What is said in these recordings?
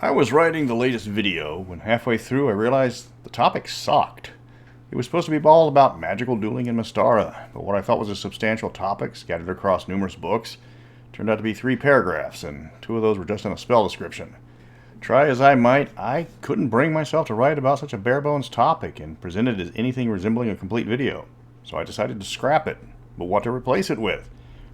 I was writing the latest video when halfway through I realized the topic sucked. It was supposed to be all about magical dueling in Mystara, but what I thought was a substantial topic scattered across numerous books turned out to be 3 paragraphs, and 2 of those were just in a spell description. Try as I might, I couldn't bring myself to write about such a bare-bones topic and present it as anything resembling a complete video, so I decided to scrap it, but what to replace it with?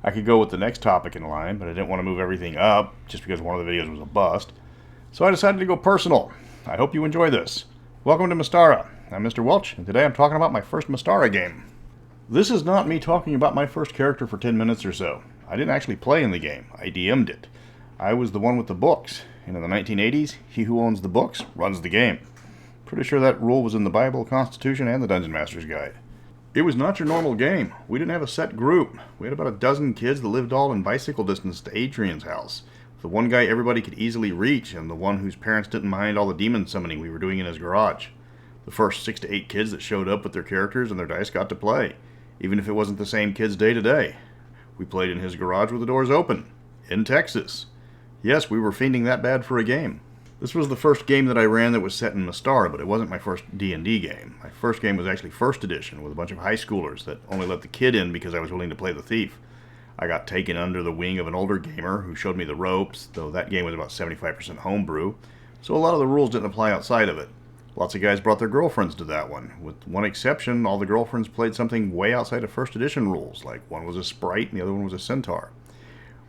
I could go with the next topic in line, but I didn't want to move everything up just because one of the videos was a bust. So I decided to go personal. I hope you enjoy this. Welcome to Mystara. I'm Mr. Welch, and today I'm talking about my first Mystara game. This is not me talking about my first character for 10 minutes or so. I didn't actually play in the game. I DM'd it. I was the one with the books, and in the 1980s, he who owns the books runs the game. Pretty sure that rule was in the Bible, Constitution, and the Dungeon Master's Guide. It was not your normal game. We didn't have a set group. We had about a dozen kids that lived all in bicycle distance to Adrian's house. The one guy everybody could easily reach, and the one whose parents didn't mind all the demon summoning we were doing in his garage. The first 6 to 8 kids that showed up with their characters and their dice got to play, even if it wasn't the same kids day to day. We played in his garage with the doors open, in Texas. Yes, we were fiending that bad for a game. This was the first game that I ran that was set in Mystara, but it wasn't my first D&D game. My first game was actually first edition with a bunch of high schoolers that only let the kid in because I was willing to play the thief. I got taken under the wing of an older gamer who showed me the ropes, though that game was about 75% homebrew, so a lot of the rules didn't apply outside of it. Lots of guys brought their girlfriends to that one. With one exception, all the girlfriends played something way outside of first edition rules, like one was a sprite and the other one was a centaur.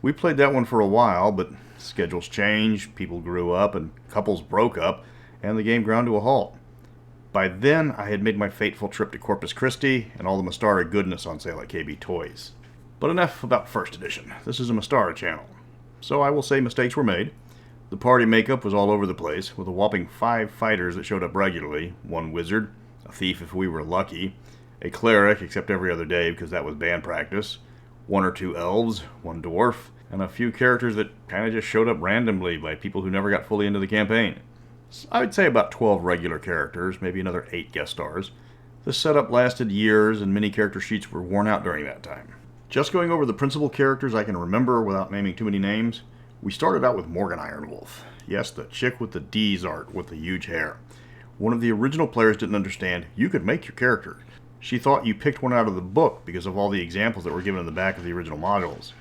We played that one for a while, but schedules changed, people grew up, and couples broke up, and the game ground to a halt. By then, I had made my fateful trip to Corpus Christi, and all the Mystara goodness on sale at KB Toys. But enough about first edition. This is a Mystara channel. So I will say mistakes were made. The party makeup was all over the place, with a whopping 5 fighters that showed up regularly, 1 wizard, a thief if we were lucky, a cleric except every other day because that was band practice, 1 or 2 elves, 1 dwarf, and a few characters that kind of just showed up randomly by people who never got fully into the campaign. I would say about 12 regular characters, maybe another 8 guest stars. This setup lasted years, and many character sheets were worn out during that time. Just going over the principal characters I can remember without naming too many names, we started out with Morgan Ironwolf. Yes, the chick with the D's art with the huge hair. One of the original players didn't understand you could make your character. She thought you picked one out of the book because of all the examples that were given in the back of the original modules.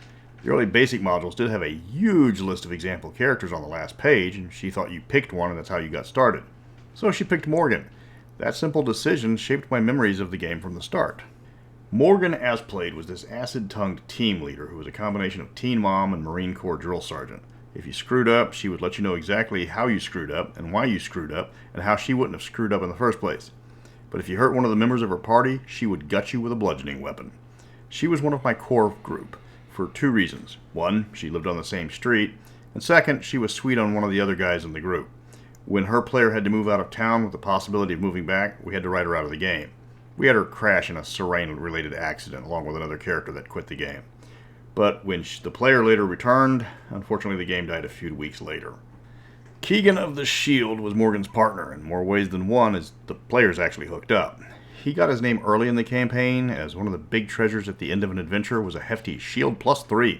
The early basic modules did have a huge list of example characters on the last page, and she thought you picked one and that's how you got started. So she picked Morgan. That simple decision shaped my memories of the game from the start. Morgan, as played, was this acid-tongued team leader who was a combination of teen mom and Marine Corps drill sergeant. If you screwed up, she would let you know exactly how you screwed up and why you screwed up and how she wouldn't have screwed up in the first place. But if you hurt one of the members of her party, she would gut you with a bludgeoning weapon. She was one of my core group for 2 reasons. 1, she lived on the same street, and 2nd, she was sweet on one of the other guys in the group. When her player had to move out of town with the possibility of moving back, we had to write her out of the game. We had her crash in a Serene-related accident along with another character that quit the game. But when the player later returned, unfortunately the game died a few weeks later. Keegan of the Shield was Morgan's partner in more ways than one as the players actually hooked up. He got his name early in the campaign as one of the big treasures at the end of an adventure was a hefty Shield +3.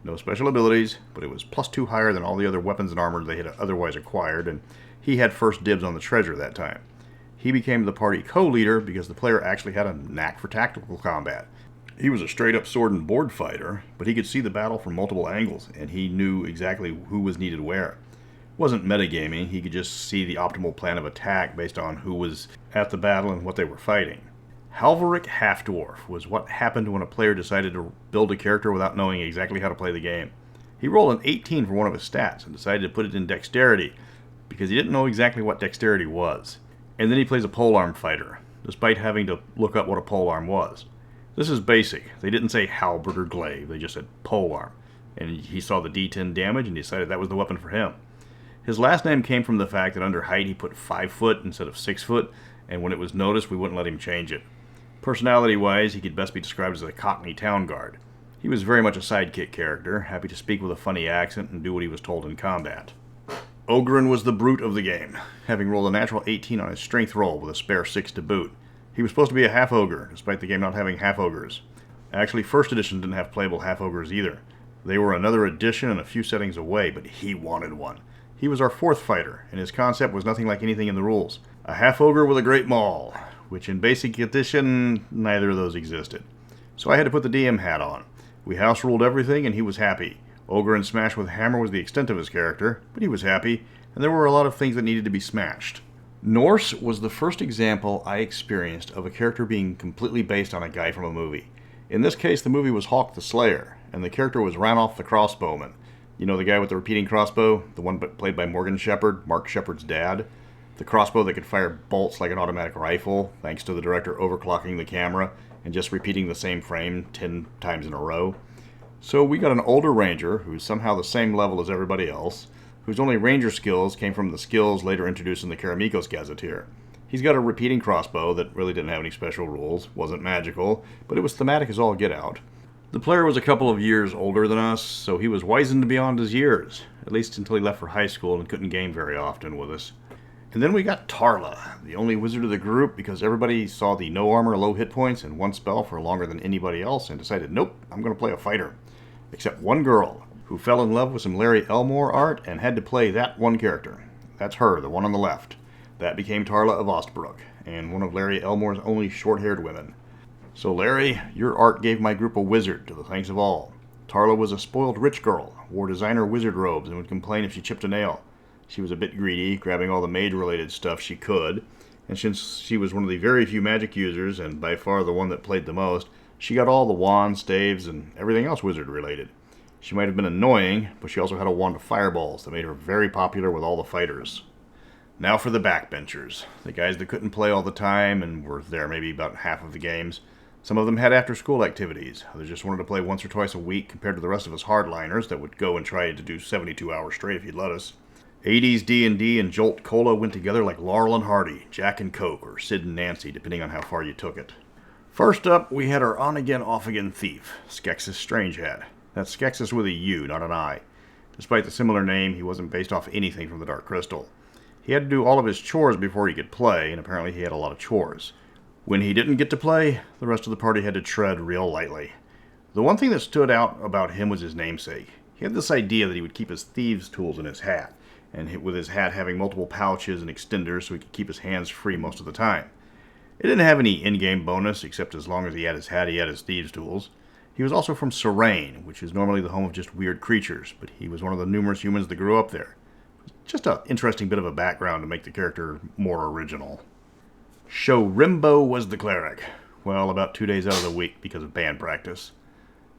No special abilities, but it was +2 higher than all the other weapons and armor they had otherwise acquired, and he had first dibs on the treasure that time. He became the party co-leader because the player actually had a knack for tactical combat. He was a straight-up sword and board fighter, but he could see the battle from multiple angles, and he knew exactly who was needed where. It wasn't metagaming, he could just see the optimal plan of attack based on who was at the battle and what they were fighting. Halverick Half-Dwarf was what happened when a player decided to build a character without knowing exactly how to play the game. He rolled an 18 for one of his stats and decided to put it in dexterity because he didn't know exactly what dexterity was. And then he plays a polearm fighter, despite having to look up what a polearm was. This is basic. They didn't say halberd or glaive, they just said polearm. And he saw the D10 damage and decided that was the weapon for him. His last name came from the fact that under height he put 5 foot instead of 6 foot, and when it was noticed we wouldn't let him change it. Personality-wise, he could best be described as a Cockney town guard. He was very much a sidekick character, happy to speak with a funny accent and do what he was told in combat. Ogre was the brute of the game, having rolled a natural 18 on his strength roll with a spare 6 to boot. He was supposed to be a half-ogre, despite the game not having half-ogres. Actually, first edition didn't have playable half-ogres either. They were another edition and a few settings away, but he wanted one. He was our fourth fighter, and his concept was nothing like anything in the rules. A half-ogre with a great maul, which in basic edition, neither of those existed. So I had to put the DM hat on. We house-ruled everything, and he was happy. Ogre and Smash with Hammer was the extent of his character, but he was happy, and there were a lot of things that needed to be smashed. Norse was the first example I experienced of a character being completely based on a guy from a movie. In this case, the movie was Hawk the Slayer, and the character was Ranulph the Crossbowman. You know, the guy with the repeating crossbow? The one played by Morgan Shepard, Mark Shepard's dad? The crossbow that could fire bolts like an automatic rifle, thanks to the director overclocking the camera and just repeating the same frame 10 times in a row. So we got an older ranger, who's somehow the same level as everybody else, whose only ranger skills came from the skills later introduced in the Karamikos Gazetteer. He's got a repeating crossbow that really didn't have any special rules, wasn't magical, but it was thematic as all get out. The player was a couple of years older than us, so he was wizened beyond his years, at least until he left for high school and couldn't game very often with us. And then we got Tarla, the only wizard of the group, because everybody saw the no armor, low hit points, and one spell for longer than anybody else and decided, nope, I'm going to play a fighter. Except one girl, who fell in love with some Larry Elmore art and had to play that one character. That's her, the one on the left. That became Tarla of Ostbrook, and one of Larry Elmore's only short-haired women. So Larry, your art gave my group a wizard, to the thanks of all. Tarla was a spoiled rich girl, wore designer wizard robes, and would complain if she chipped a nail. She was a bit greedy, grabbing all the mage-related stuff she could, and since she was one of the very few magic users, and by far the one that played the most, she got all the wands, staves, and everything else wizard-related. She might have been annoying, but she also had a wand of fireballs that made her very popular with all the fighters. Now for the backbenchers, the guys that couldn't play all the time and were there maybe about half of the games. Some of them had after-school activities. Others just wanted to play once or twice a week compared to the rest of us hardliners that would go and try to do 72 hours straight if you'd let us. 80s D&D and Jolt Cola went together like Laurel and Hardy, Jack and Coke, or Sid and Nancy, depending on how far you took it. First up, we had our on-again, off-again thief, Skexus Strangehead. That's Skexus with a U, not an I. Despite the similar name, he wasn't based off anything from the Dark Crystal. He had to do all of his chores before he could play, and apparently he had a lot of chores. When he didn't get to play, the rest of the party had to tread real lightly. The one thing that stood out about him was his namesake. He had this idea that he would keep his thieves' tools in his hat, and with his hat having multiple pouches and extenders so he could keep his hands free most of the time. It didn't have any in-game bonus, except as long as he had his hat, he had his thieves' tools. He was also from Serene, which is normally the home of just weird creatures, but he was one of the numerous humans that grew up there. Just an interesting bit of a background to make the character more original. Shorimbo was the cleric. Well, about 2 days out of the week because of band practice.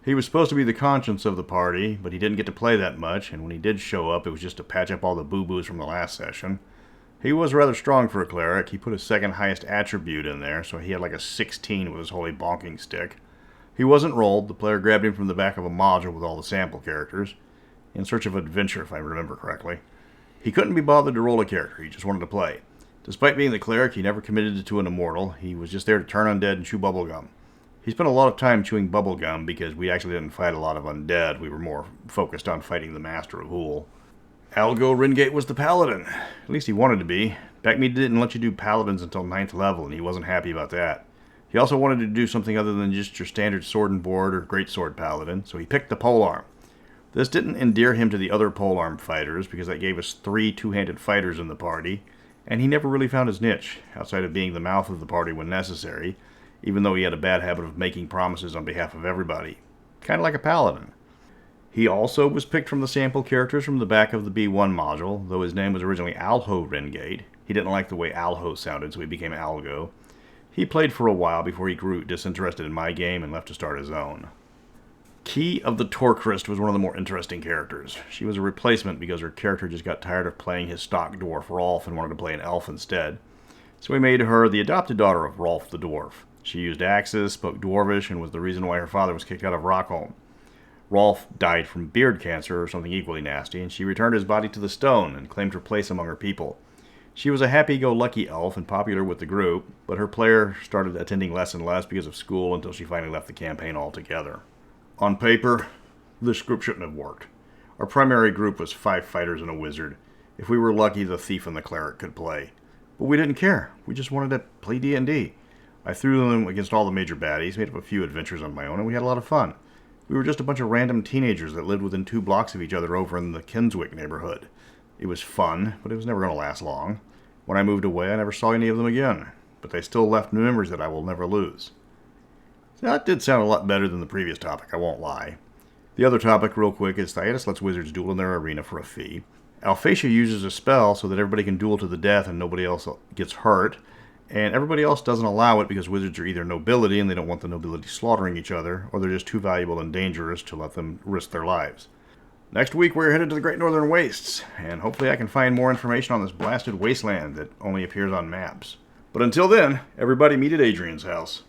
He was supposed to be the conscience of the party, but he didn't get to play that much, and when he did show up, it was just to patch up all the boo-boos from the last session. He was rather strong for a cleric. He put his second highest attribute in there, so he had like a 16 with his holy bonking stick. He wasn't rolled. The player grabbed him from the back of a module with all the sample characters, in search of adventure, if I remember correctly. He couldn't be bothered to roll a character. He just wanted to play. Despite being the cleric, he never committed to an immortal. He was just there to turn undead and chew bubblegum. He spent a lot of time chewing bubblegum because we actually didn't fight a lot of undead. We were more focused on fighting the Master of Hool. Algo Ringgate was the paladin. At least he wanted to be. Backmeat didn't let you do paladins until 9th level, and he wasn't happy about that. He also wanted to do something other than just your standard sword and board or greatsword paladin, so he picked the polearm. This didn't endear him to the other polearm fighters because that gave us 3 two-handed fighters in the party, and he never really found his niche, outside of being the mouth of the party when necessary, even though he had a bad habit of making promises on behalf of everybody. Kind of like a paladin. He also was picked from the sample characters from the back of the B1 module, though his name was originally Algo Ringgate. He didn't like the way Alho sounded, so he became Algo. He played for a while before he grew disinterested in my game and left to start his own. Key of the Torchwrist was one of the more interesting characters. She was a replacement because her character just got tired of playing his stock dwarf Rolf and wanted to play an elf instead. So we made her the adopted daughter of Rolf the dwarf. She used axes, spoke dwarvish, and was the reason why her father was kicked out of Rockholm. Rolf died from beard cancer or something equally nasty, and she returned his body to the stone and claimed her place among her people. She was a happy-go-lucky elf and popular with the group, but her player started attending less and less because of school until she finally left the campaign altogether. On paper, this group shouldn't have worked. Our primary group was 5 fighters and a wizard. If we were lucky, the thief and the cleric could play. But we didn't care. We just wanted to play D&D. I threw them against all the major baddies, made up a few adventures on my own, and we had a lot of fun. We were just a bunch of random teenagers that lived within 2 blocks of each other over in the Kinswick neighborhood. It was fun, but it was never going to last long. When I moved away, I never saw any of them again, but they still left memories that I will never lose. So that did sound a lot better than the previous topic, I won't lie. The other topic, real quick, is Theatus lets wizards duel in their arena for a fee. Alphacia uses a spell so that everybody can duel to the death and nobody else gets hurt, and everybody else doesn't allow it because wizards are either nobility and they don't want the nobility slaughtering each other, or they're just too valuable and dangerous to let them risk their lives. Next week, we're headed to the Great Northern Wastes, and hopefully I can find more information on this blasted wasteland that only appears on maps. But until then, everybody meet at Adrian's house.